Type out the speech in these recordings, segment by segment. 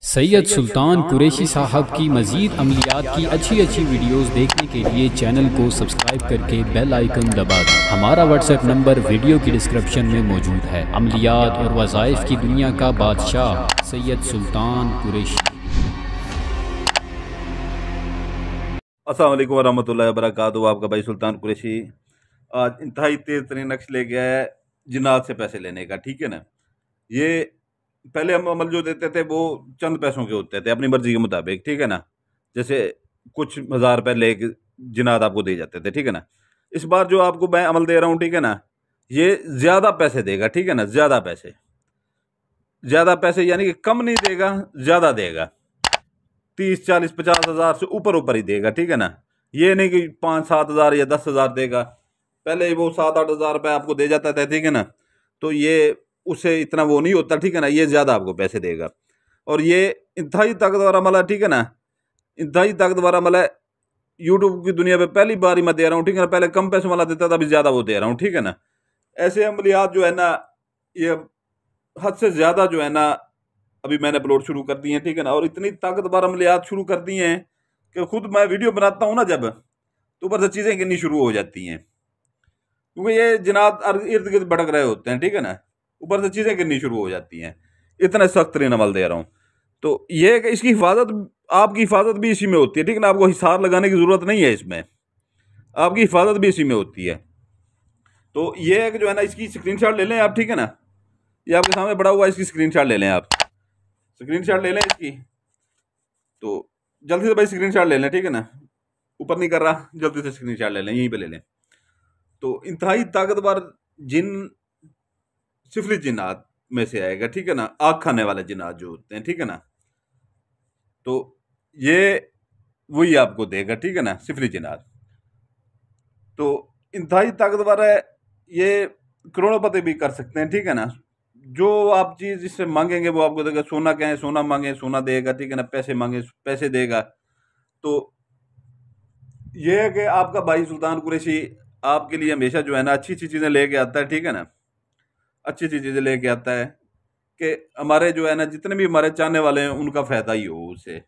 सैयद सुल्तान कुरैशी साहब की मज़ीद अमलियात की अच्छी वीडियोस देखने के लिए चैनल को सब्सक्राइब करके बेल आइकन दबा दें। हमारा व्हाट्सएप नंबर वीडियो की डिस्क्रिप्शन में मौजूद है। अमलियात और वज़ाइफ की दुनिया का बादशाह सैयद सुल्तान कुरैशी। अस्सलाम वालेकुम वरहमतुल्लाहि वबरकातुहू। आपका भाई सुल्तान कुरैशी आज इंतहाई तेज़ तरीन नक्श ले गया है जिन्नात से पैसे लेने का। ठीक है ना, ये पहले हम अमल जो देते थे वो चंद पैसों के होते थे अपनी मर्जी के मुताबिक। ठीक है ना, जैसे कुछ हज़ार रुपये लेके जिन्नात आपको दे जाते थे। ठीक है ना, इस बार जो आपको मैं अमल दे रहा हूँ, ठीक है ना, ये ज़्यादा पैसे देगा। ठीक है ना, ज़्यादा पैसे यानी कि कम नहीं देगा, ज़्यादा देगा। 30, 40, 50 हज़ार से ऊपर ही देगा। ठीक है ना, ये नहीं कि 5, 7 हज़ार या 10 हज़ार देगा। पहले वो 7, 8 हज़ार रुपये आपको दे जाता था। ठीक है ना, तो ये उससे इतना वो नहीं होता। ठीक है ना, ये ज़्यादा आपको पैसे देगा और ये इंतहाई ताकतवर अमल है। ठीक है ना, इंतहाई ताकतवर अमल है। यूट्यूब की दुनिया पे पहली बार ही मैं दे रहा हूँ। ठीक है ना, पहले कम पैसों वाला देता था, अभी ज़्यादा वो दे रहा हूँ। ठीक है ना, ऐसे अमलियात जो है ना, ये हद से ज़्यादा जो है ना अभी मैंने अपलोड शुरू कर दिए हैं। ठीक है ना, और इतनी ताकतवर अमलियात शुरू कर दी हैं कि खुद मैं वीडियो बनाता हूँ ना जब, तो ऊपर से चीज़ें गिननी शुरू हो जाती हैं, क्योंकि ये जिन्नात इर्द गिर्द भटक रहे होते हैं। ठीक है ना, ऊपर से चीज़ें गिननी शुरू हो जाती हैं। इतना सख्त तरीन अमल दे रहा हूँ। तो ये है कि इसकी हिफाजत, आपकी हिफाजत भी इसी में होती है। ठीक है ना, आपको हिसार लगाने की ज़रूरत नहीं है, इसमें आपकी हिफाजत भी इसी में होती है। तो ये है कि जो है ना, इसकी स्क्रीनशॉट ले लें आप। ठीक है ना, ये आपके सामने बड़ा हुआ है, इसकी स्क्रीनशॉट ले लें आप, स्क्रीनशॉट ले लें इसकी। तो जल्दी से भाई स्क्रीनशॉट ले लें। ठीक है ना, ऊपर नहीं कर रहा, जल्दी से स्क्रीनशॉट ले लें, यहीं पे ले लें। तो इंतहाई ताकतवर जिन सिफली जिन्नात में से आएगा। ठीक है ना, आग खाने वाले जिन्नात जो होते हैं। ठीक है ना, तो ये वही आपको देगा। ठीक है ना, सिफली जिन्नात तो इंतहाई ताकतवर है। ये करोड़ोंपति भी कर सकते हैं। ठीक है ना, जो आप चीज़ जिससे मांगेंगे वो आपको देगा। सोना कहें, सोना मांगे, सोना देगा। ठीक है ना, पैसे मांगे, पैसे देगा। तो ये है कि आपका भाई सुल्तान कुरैशी आपके लिए हमेशा जो है ना अच्छी चीज़ें लेके आता है। ठीक है ना, अच्छी चीज़ें लेके आता है कि हमारे जो है ना जितने भी हमारे चाहने वाले हैं उनका फ़ायदा ही हो उसे।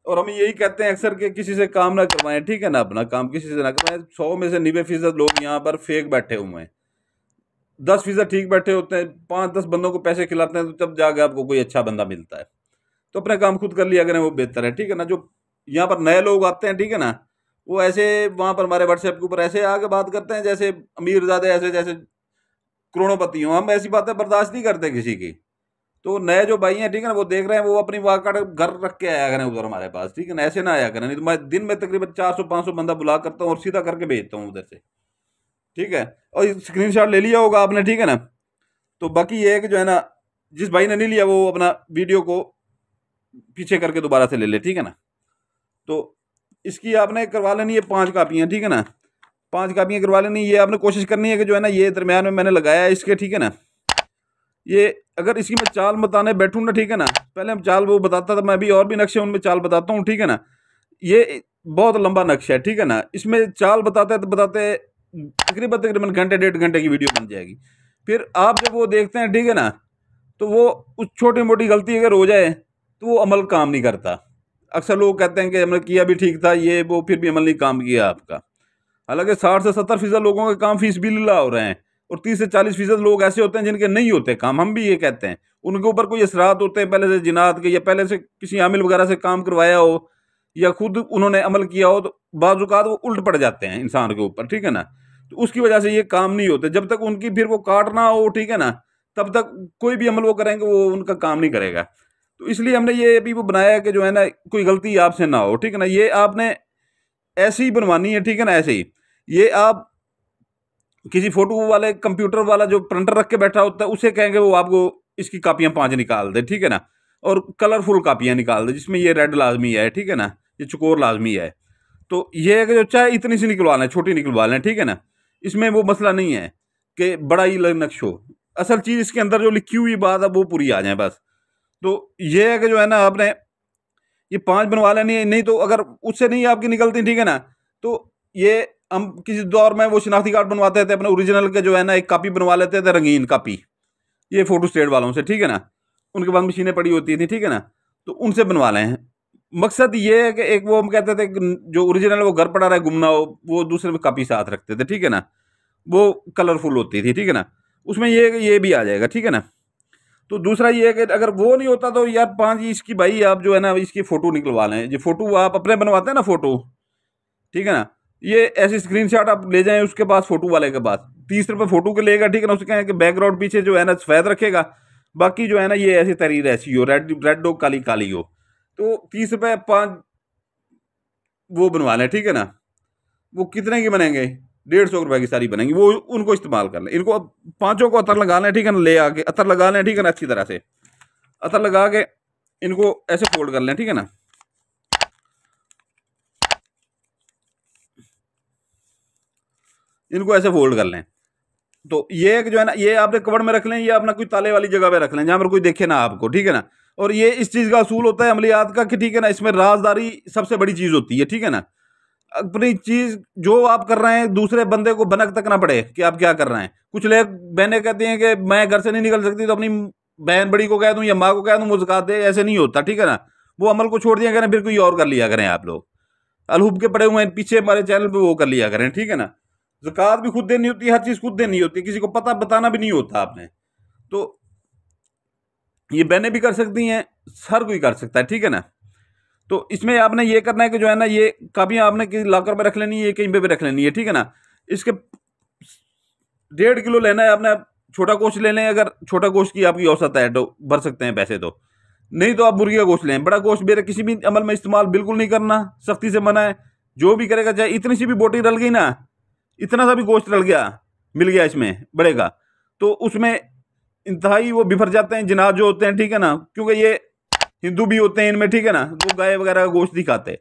और हम यही कहते हैं अक्सर कि किसी से काम ना करवाएं। ठीक है ना, अपना काम किसी से ना करवाएं। 100 में से 90% लोग यहाँ पर फेक बैठे हुए हैं, 10% ठीक बैठे होते हैं। 5-10 बंदों को पैसे खिलाते हैं, तो तब जाके आपको कोई अच्छा बंदा मिलता है। तो अपना काम खुद कर लिया करें, वो बेहतर है। ठीक है ना, जो यहाँ पर नए लोग आते हैं, ठीक है ना, वो ऐसे वहाँ पर हमारे व्हाट्सएप के ऊपर ऐसे आके बात करते हैं जैसे अमीरजादे, ऐसे जैसे करोड़ोंपति हो। हम ऐसी बातें बर्दाश्त नहीं करते किसी की। तो नए जो भाई हैं, ठीक है ना, वो देख रहे हैं, वो अपनी वाकड़ घर रख के आया करें उधर हमारे पास। ठीक है ना, ऐसे ना आया करें, नहीं तो मैं दिन में तकरीबन 400-500 बंदा बुला करता हूँ और सीधा करके भेजता हूँ उधर से। ठीक है, और स्क्रीनशॉट ले लिया होगा आपने। ठीक है ना, तो बाकी ये है कि जो है ना, जिस भाई ने नहीं लिया वो अपना वीडियो को पीछे करके दोबारा से ले ले। ठीक है ना, तो इसकी आपने करवा लेनी है 5 कापियाँ। ठीक है ना, 5 कापियाँ करवा लेनी। ये आपने कोशिश करनी है कि जो है ना, ये दरमियान में मैंने लगाया है इसके। ठीक है ना, ये अगर इसकी मैं चाल बताने बैठूँ ना, ठीक है ना, पहले हम चाल वो बताता था मैं, भी और भी नक्शे उनमें चाल बताता हूँ। ठीक है ना, ये बहुत लंबा नक्शा है। ठीक है ना, इसमें चाल बताते बताते तकरीबन घंटे 1.5 घंटे की वीडियो बन जाएगी। फिर आप जब वो देखते हैं, ठीक है ना, तो वो कुछ छोटी मोटी गलती अगर हो जाए तो वो अमल काम नहीं करता। अक्सर लोग कहते हैं कि हमने किया भी ठीक था ये वो, फिर भी अमल नहीं काम किया आपका। हालांकि 60 से 70% लोगों के काम फीसबिल्लाह हो रहे हैं, और 30 से 40% लोग ऐसे होते हैं जिनके नहीं होते काम। हम भी ये कहते हैं, उनके ऊपर कोई असरात होते हैं पहले से जिनात के, या पहले से किसी आमिल वगैरह से काम करवाया हो, या खुद उन्होंने अमल किया हो, तो बाज़-औक़ात वो उल्ट पड़ जाते हैं इंसान के ऊपर। ठीक है ना, तो उसकी वजह से ये काम नहीं होते। जब तक उनकी फिर वो काट ना हो, ठीक है ना, तब तक कोई भी अमल वो करेंगे वो उनका काम नहीं करेगा। तो इसलिए हमने ये अभी वो बनाया है कि जो है ना, कोई गलती आपसे ना हो। ठीक है ना, ये आपने ऐसे ही बनवानी है। ठीक है ना, ऐसे ही ये आप किसी फोटो वाले कंप्यूटर वाला जो प्रिंटर रख के बैठा होता है उसे कहेंगे वो आपको इसकी कापियां 5 निकाल दे। ठीक है ना, और कलरफुल कापियां निकाल दे जिसमें ये रेड लाजमी है। ठीक है ना, ये चकोर लाजमी है। तो ये है कि जो चाहे इतनी सी निकलवा लें, छोटी निकलवा लें। ठीक है ना, इसमें वो मसला नहीं है कि बड़ा ही नक्श हो। असल चीज़ इसके अंदर जो लिखी हुई बात है वो पूरी आ जाए बस। तो ये है कि जो है ना, आपने ये 5 बनवा लेनी है। नहीं तो अगर उससे नहीं आपकी निकलती, ठीक है ना, तो ये हम किसी दौर में वो शनाख्ती कार्ड बनवाते थे अपने ओरिजिनल के, जो है ना, एक कापी बनवा लेते थे, रंगीन कापी, ये फोटो स्टेट वालों से। ठीक है ना, उनके पास मशीनें पड़ी होती थी। ठीक है ना, तो उनसे बनवा लें। मकसद ये है कि एक वो हम कहते थे कि जो ओरिजिनल वो घर पड़ा रहे गुम ना हो, वो दूसरे में कापी साथ रखते थे, ठीक है ना, वो कलरफुल होती थी, ठीक है ना, उसमें ये भी आ जाएगा, ठीक है ना। तो दूसरा ये है कि अगर वो नहीं होता तो यार 5 इसकी भाई आप जो है ना इसकी फ़ोटो निकलवा लें। ये फ़ोटो आप अपने बनवाते हैं ना फ़ोटो, ठीक है ना, ये ऐसी स्क्रीनशॉट आप ले जाएं उसके पास, फ़ोटो वाले के पास 30 रुपये फ़ोटो के लेगा, ठीक है ना। उसके कहें कि बैकग्राउंड पीछे जो है ना सफ़ेद रखेगा, बाकी जो है ना ये ऐसी तरीर ऐसी हो, रेड रेड हो, काली काली हो, तो 30 रुपये 5 वो बनवा लें, ठीक है ना। वो कितने की बनेंगे? 150 रुपये की सारी बनेंगी, वो उनको इस्तेमाल कर लें। इनको पांचों को अतर लगा लें, ठीक है ना, ले आके अतर लगा लें, ठीक है ना, अच्छी तरह से अतर लगा के इनको ऐसे फोल्ड कर लें, ठीक है ना। इनको ऐसे फोल्ड कर लें। तो ये जो है ना ये आपने कवर में रख लें, ये अपना कोई ताले वाली जगह पे रख लें जहां पर कोई देखे ना आपको, ठीक है ना। और ये इस चीज का असूल होता है अमलियात का कि ठीक है ना, इसमें राजदारी सबसे बड़ी चीज होती है, ठीक है ना। अपनी चीज जो आप कर रहे हैं दूसरे बंदे को भनक तक ना पड़े कि आप क्या कर रहे हैं। कुछ लोग बहनें कहती हैं कि मैं घर से नहीं निकल सकती तो अपनी बहन बड़ी को कह दूं या माँ को कह दूं वो ज़कात दे, ऐसे नहीं होता, ठीक है ना। वो अमल को छोड़ दिया करें, फिर कोई और कर लिया करें। आप लोग अलहुब के पड़े हुए हैं पीछे हमारे चैनल पे, वो कर लिया करें, ठीक है ना। ज़कात भी खुद देनी होती है, हर चीज़ खुद देनी होती है, किसी को पता बताना भी नहीं होता आपने। तो ये बहनें भी कर सकती हैं, हर कोई कर सकता है, ठीक है ना। तो इसमें आपने ये करना है कि जो है ना ये कापियां आपने किसी लॉकर में रख लेनी है, कहीं पे भी रख लेनी है, ठीक है ना। इसके 1.5 किलो लेना है आपने। छोटा गोश्त ले लें, अगर छोटा गोश्त की आपकी औसत है तो भर सकते हैं पैसे, तो नहीं तो आप मुर्गी का गोश्त लें। बड़ा गोश्त मेरे किसी भी अमल में इस्तेमाल बिल्कुल नहीं करना, सख्ती से मना है। जो भी करेगा, चाहे इतनी सी भी बोटी डल गई ना, इतना सा भी गोश्त डल गया मिल गया इसमें बड़ेगा, तो उसमें इंतहाई वो बिफर जाते हैं जिनात जो होते हैं, ठीक है ना। क्योंकि ये हिंदू भी होते हैं इनमें, ठीक है ना, वो गाय वगैरह का गोश्त नहीं खाते,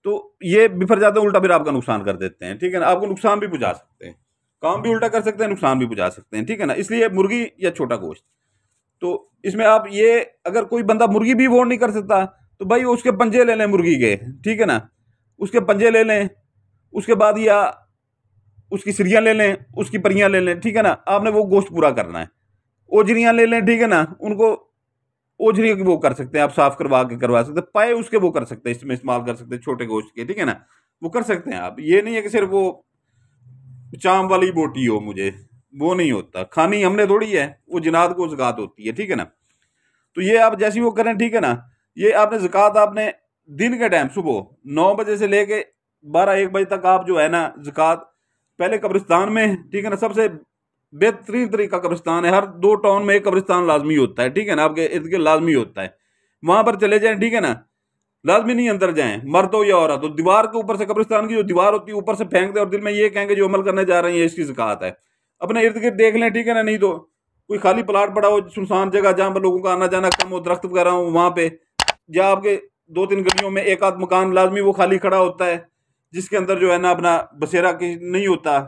तो ये बिफर जाते हैं, उल्टा फिर आपका नुकसान कर देते हैं, ठीक है ना। आपको नुकसान भी पहुंचा सकते हैं, काम भी उल्टा कर सकते हैं, नुकसान भी पहुंचा सकते हैं, ठीक है ना। इसलिए मुर्गी या छोटा गोश्त, तो इसमें आप ये अगर कोई बंदा मुर्गी भी वो नहीं कर सकता तो भाई उसके पंजे ले लें मुर्गी के, ठीक है ना। उसके पंजे ले लें, उसके बाद या उसकी सिरियां ले लें, उसकी परियां ले लें, ठीक है ना। आपने वो गोश्त पूरा करना है। ओजरियां ले लें, ठीक है ना, उनको ओझरी वो कर सकते हैं आप, साफ करवा के करवा सकते हैं। पाए उसके वो कर सकते हैं, इसमें इस्तेमाल कर सकते हैं छोटे गोश्त के, ठीक है ना। वो कर सकते हैं आप। ये नहीं है कि सिर्फ वो चाम वाली बोटी हो, मुझे वो नहीं होता, खानी हमने थोड़ी है, वो जिनात को ज़कात होती है, ठीक है ना। तो ये आप जैसी वो करें, ठीक है ना। ये आपने ज़कात आपने दिन के टाइम सुबह 9 बजे से लेके 12-1 बजे तक आप जो है ना ज़कात पहले कब्रिस्तान में, ठीक है ना, सबसे बेहतरीन तरीका कब्रिस्तान है। हर 2 टाउन में एक कब्रिस्तान लाजमी होता है, ठीक है ना, आपके इर्द गिर्द लाजमी होता है। वहां पर चले जाएं, ठीक है ना। लाजमी नहीं अंदर जाएं, मर्द हो या औरत हो। दीवार के ऊपर से कब्रिस्तान की जो दीवार होती है ऊपर से फेंक दे और दिल में ये कहेंगे जो अमल करने जा रहे हैं इसकी ज़कात है। अपने इर्द गिर्द देख लें, ठीक है ना। नहीं तो कोई खाली प्लाट पड़ा हो, सुनसान जगह जहां पर लोगों का आना जाना कम हो, दरख्त वगैरह हो, वहां पे, या आपके 2-3 गलियों में एक आध मकान लाजमी वो खाली खड़ा होता है, जिसके अंदर जो है ना अपना बसेरा की नहीं होता,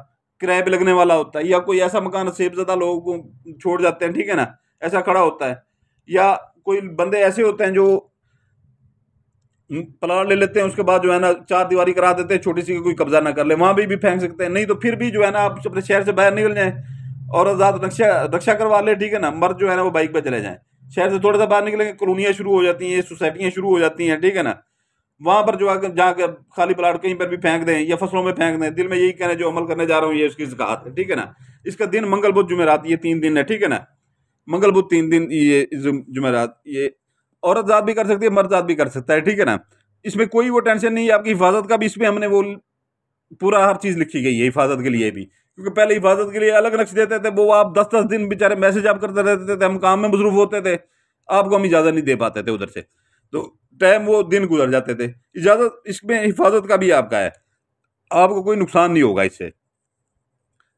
किराए पे लगने वाला होता है, या कोई ऐसा मकान सेबज़दा लोगों को छोड़ जाते हैं, ठीक है ना, ऐसा खड़ा होता है। या कोई बंदे ऐसे होते हैं जो प्लाट ले लेते हैं, उसके बाद जो है ना 4 दीवारी करा देते हैं, छोटी सी कोई कब्जा ना कर ले, वहां भी फेंक सकते हैं। नहीं तो फिर भी जो है ना आप अपने शहर से बाहर निकल जाएं और आजाद रक्षा करवा ले, ठीक है ना। मर्द जो है ना वो बाइक पे चले जाएं, शहर से थोड़ा सा बाहर निकलेंगे, कॉलोनियां शुरू हो जाती हैं, सोसाइटियां शुरू हो जाती हैं, ठीक है ना। वहां पर जो आकर जहाँ खाली प्लाट कहीं पर भी फेंक दें या फसलों में फेंक दें, दिल में यही कहना जो अमल करने जा रहा हूँ ये उसकी ज़कात है, ठीक है ना। इसका दिन मंगल बुध जुमेरात, ये 3 दिन है, ठीक है ना। मंगल बुध 3 दिन, ये जुमेरात, ये औरत जात भी कर सकती है, मर्द जात भी कर सकता है, ठीक है ना। इसमें कोई वो टेंशन नहीं है। आपकी हिफाजत का भी इसमें हमने वो पूरा हर चीज़ लिखी गई है हिफाजत के लिए भी, क्योंकि पहले हिफाजत के लिए अलग नक्श देते थे, वो आप 10-10 दिन बेचारे मैसेज आप करते रहते थे, हम काम में मसरूफ होते थे, आपको हम इजाज़त नहीं दे पाते थे उधर से, तो टाइम वो दिन गुजर जाते थे। इजाज़त इसमें हिफाजत का भी आपका है, आपको कोई नुकसान नहीं होगा इससे,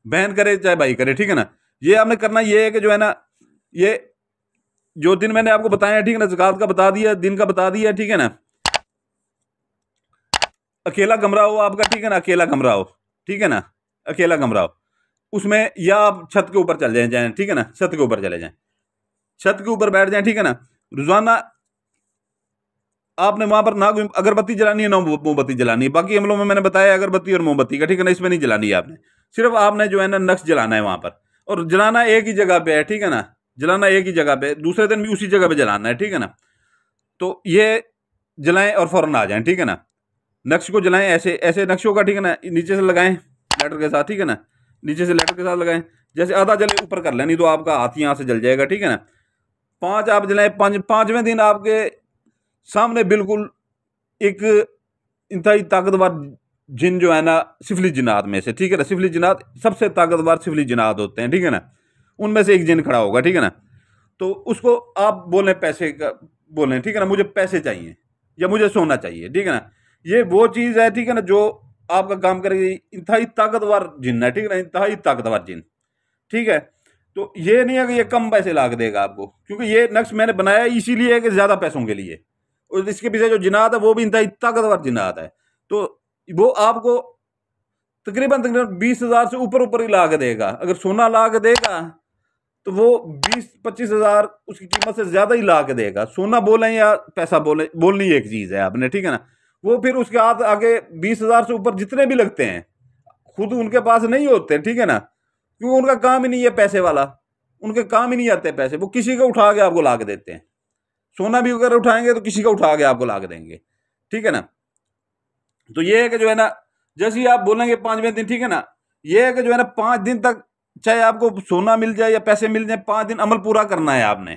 बहन करे चाहे भाई करे, ठीक है ना। ये आपने करना ये है कि जो है ना ये जो दिन मैंने आपको बताया, ठीक है ना, ज़कात का बता दिया, दिन का बता दिया, ठीक है ना। अकेला कमरा हो आपका, ठीक है ना, अकेला कमरा हो, ठीक है ना, अकेला कमरा हो, उसमें या आप छत के ऊपर चल जाएं, ठीक है ना, छत के ऊपर चले जाएं, छत के ऊपर बैठ जाएं, ठीक है ना। रोजाना आपने वहां पर ना कोई अगरबत्ती जलानी है ना मोमबत्ती जलानी है। बाकी हमलों में मैंने बताया अगरबत्ती और मोमबत्ती का, ठीक है ना, इसमें नहीं जलानी है आपने, सिर्फ आपने जो है ना नक्श जलाना है वहां पर, और जलाना एक ही जगह पे है, ठीक है ना, जलाना एक ही जगह पे, दूसरे दिन भी उसी जगह पे जलाना है, ठीक है ना। तो ये जलाएं और फौरन आ जाएं, ठीक है ना। नक्श को जलाएं, ऐसे ऐसे नक्श होगा, ठीक है ना। नीचे से लगाएं लाइटर के साथ, ठीक है ना। नीचे से लाइटर के साथ लगाएं, जैसे आधा जले ऊपर कर लें, नहीं तो आपका हाथ यहाँ से जल जाएगा, ठीक है ना। 5 आप जलाएं, 5वें दिन आपके सामने बिल्कुल एक इंतहाई ताकतवर जिन जो है ना, सिफली जिन्नात में से, ठीक है ना। सिफली जिन्नात सबसे ताकतवर सिफली जिन्नात होते हैं, ठीक है ना। उनमें से एक जिन खड़ा होगा, ठीक है ना। तो उसको आप बोलें पैसे का बोलें, ठीक है ना, मुझे पैसे चाहिए या मुझे सोना चाहिए, ठीक है ना। ये वो चीज़ है, ठीक है ना, जो आपका काम करेगी। इंतहाई ताकतवर जिन है, ठीक है ना, इंतहाई ताकतवर जिन, ठीक है। तो ये नहीं है कि ये कम पैसे ला के देगा आपको, क्योंकि ये नक्श मैंने बनाया इसीलिए है कि ज़्यादा पैसों के लिए। और इसके पीछे जो जिनात है वो भी इंतहाई ताकतवर जिनात है। तो वो आपको तकरीबन 20,000 से ऊपर ऊपर ही ला के देगा। अगर सोना ला के देगा तो वो 20-25,000 उसकी कीमत से ज्यादा ही ला के देगा। सोना बोले या पैसा बोले, बोलनी एक चीज है आपने, ठीक है ना। वो फिर उसके हाथ आगे 20,000 से ऊपर जितने भी लगते हैं खुद उनके पास नहीं होते, ठीक है ना, क्योंकि उनका काम ही नहीं है पैसे वाला। उनके काम ही नहीं आते पैसे, वो किसी का उठा के आपको ला के देते हैं। सोना भी अगर उठाएंगे तो किसी का उठा के आपको ला के देंगे, ठीक है ना। तो ये है कि जो है ना, जैसे ही आप बोलेंगे 5वें दिन, ठीक है ना, ये है कि जो है ना 5 दिन तक चाहे आपको सोना मिल जाए या पैसे मिल जाए, 5 दिन अमल पूरा करना है आपने,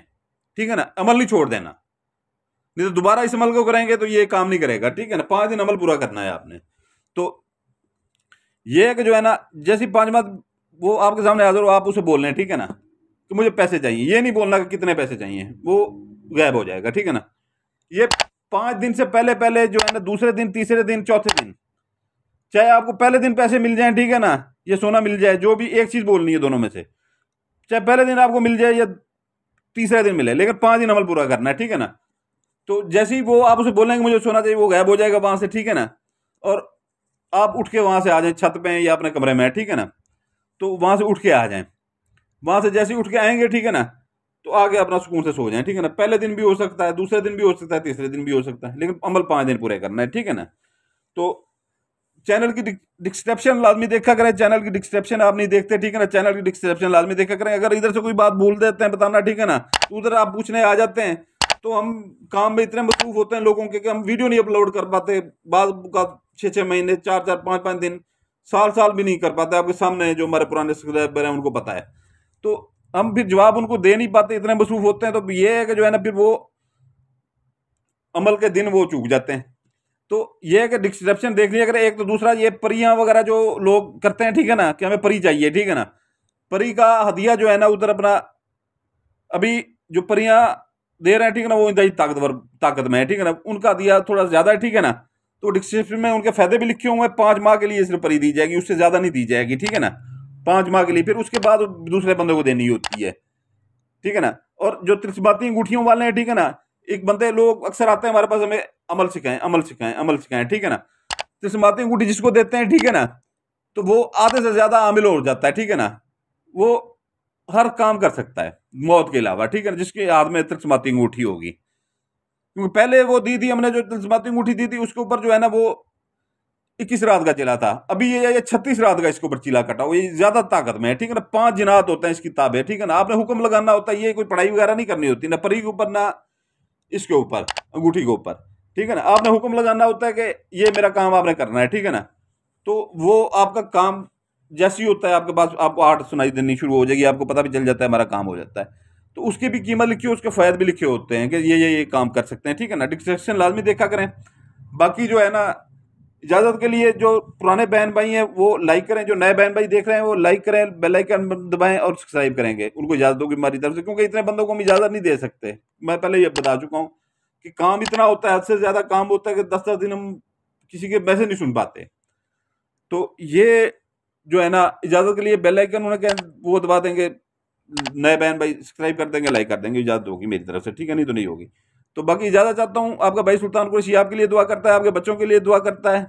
ठीक है ना। अमल नहीं छोड़ देना, नहीं तो दोबारा इस अमल को करेंगे तो ये काम नहीं करेगा, ठीक है ना। 5 दिन अमल पूरा करना है आपने। तो ये है कि जो है ना, जैसी 5वां वो आपके सामने हाजिर हो, आप उसे बोल रहे हैं, ठीक है ना, कि मुझे पैसे चाहिए। ये नहीं बोलना कि कितने पैसे चाहिए, वो गायब हो जाएगा, ठीक है ना। ये 5 दिन से पहले पहले जो है ना, दूसरे दिन, तीसरे दिन, चौथे दिन, चाहे आपको पहले दिन पैसे मिल जाएं, ठीक है ना, ये सोना मिल जाए, जो भी एक चीज बोलनी है दोनों में से, चाहे पहले दिन आपको मिल जाए या तीसरे दिन मिले, लेकिन 5 दिन अमल पूरा करना है, ठीक है ना। तो जैसे ही वो आप उसे बोलेंगे मुझे सोना चाहिए, वो गायब हो जाएगा वहां से, ठीक है ना। और आप उठ के वहां से आ जाए छत पे या अपने कमरे में, ठीक है ना। तो वहां से उठ के आ जाएं, वहां से जैसे ही उठ के आएंगे, ठीक है ना, तो आगे अपना सुकून से सो जाएं, ठीक है ना। पहले दिन भी हो सकता है, दूसरे दिन भी हो सकता है, तीसरे दिन भी हो सकता है, लेकिन अमल 5 दिन पूरे करना है, ठीक है ना। तो चैनल की डिस्क्रिप्शन लाजमी देखा करें। चैनल की डिस्क्रिप्शन आप नहीं देखते, ठीक है ना, चैनल की डिस्क्रिप्शन लाजमी देखा करें। अगर इधर से कोई बात भूल देते हैं बताना, ठीक है ना, तो उधर आप पूछने आ जाते हैं, तो हम काम में इतने मसरूफ होते हैं लोगों के कि हम वीडियो नहीं अपलोड कर पाते। बाद का 6-6 महीने, 4-4, 5-5 दिन, साल भी नहीं कर पाते। आपके सामने जो हमारे पुराने सब्सक्राइबर हैं उनको पता है। तो हम फिर जवाब उनको दे नहीं पाते, इतने मसरूफ होते हैं। तो ये है कि जो है ना, फिर वो अमल के दिन वो चूक जाते हैं। तो ये है कि डिस्क्रिप्शन देख लिया करें। एक तो दूसरा, ये परियां वगैरह जो लोग करते हैं, ठीक है ना, कि हमें परी चाहिए, ठीक है ना। परी का हदिया जो है ना, उधर अपना अभी जो परियां दे रहे हैं, ठीक है ना, वो इंतहाई ताकत में है, ठीक है ना। उनका हदिया थोड़ा ज्यादा है, ठीक है ना। तो डिस्क्रिप्शन में उनके फायदे भी लिखे हुए हैं। 5 माह के लिए सिर्फ परी दी जाएगी, उससे ज्यादा नहीं दी जाएगी, ठीक है ना। 5 माह के लिए, फिर उसके बाद दूसरे बंदे को देनी होती है, ठीक है ना। और जो त्रिस्माती अंगूठियों वाले हैं, ठीक है ना, एक बंदे लोग अक्सर आते हैं हमारे पास, हमें अमल सिखाएं, अमल सिखाएं, अमल सिखाएं, ठीक है ना। त्रिस्माती अंगूठी जिसको देते हैं, ठीक है ना, तो वो आधे से ज्यादा आमिल हो जाता है, ठीक है ना। वो हर काम कर सकता है मौत के अलावा, ठीक है ना, जिसके हाथ में त्रिस्माती अंगूठी होगी। क्योंकि पहले वो दी थी हमने, जो त्रिस्माती अंगूठी दी थी, उसके ऊपर जो है ना वो 21 रात का चिला था। अभी ये 36 रात का इसके ऊपर चिला कटा हुआ, ये ज्यादा ताकत में है, ठीक है ना। 5 जिनात होते हैं इसकी ताबे, ठीक है ना। आपने हुक्म लगाना होता है, ये कोई पढ़ाई वगैरह नहीं करनी होती, ना परी के ऊपर ना इसके ऊपर अंगूठी के ऊपर, ठीक है ना। आपने हुक्म लगाना होता है कि ये मेरा काम आपने करना है, ठीक है ना। तो वो आपका काम जैसे ही होता है, आपके पास आपको आर्ट सुनाई देनी शुरू हो जाएगी, आपको पता भी चल जाता है हमारा काम हो जाता है। तो उसकी भी कीमत लिखी हो, उसके फायदे भी लिखे होते हैं कि ये काम कर सकते हैं, ठीक है ना। डिस्क्रिप्शन लाजमी देखा करें। बाकी जो है ना, इजाज़त के लिए जो पुराने बहन भाई हैं वो लाइक करें, जो नए बहन भाई देख रहे हैं वो लाइक करें, बेल आइकन दबाएं और सब्सक्राइब करेंगे। उनको इजाज़त होगी हमारी तरफ से, क्योंकि इतने बंदों को हम इजाज़त नहीं दे सकते। मैं पहले ये बता चुका हूँ कि काम इतना होता है, हद से ज़्यादा काम होता है कि 10-10 दिन हम किसी के मैसेज नहीं सुन पाते। तो ये जो है ना, इजाज़त के लिए बेल आइकन उन्हें क्या वो दबा देंगे, नए बहन भाई सब्सक्राइब कर देंगे, लाइक कर देंगे, इजाज़त होगी मेरी तरफ से, ठीक है, नहीं तो नहीं होगी। तो बाकी इजाज़त चाहता हूँ। आपका भाई सुल्तान कुरैशी आपके लिए दुआ करता है, आपके बच्चों के लिए दुआ करता है।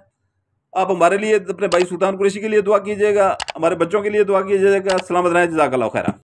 आप हमारे लिए, अपने भाई सुल्तान कुरैशी के लिए दुआ कीजिएगा, हमारे बच्चों के लिए दुआ कीजिएगा। सलामत रहें, जज़ाकल्लाह खैरा।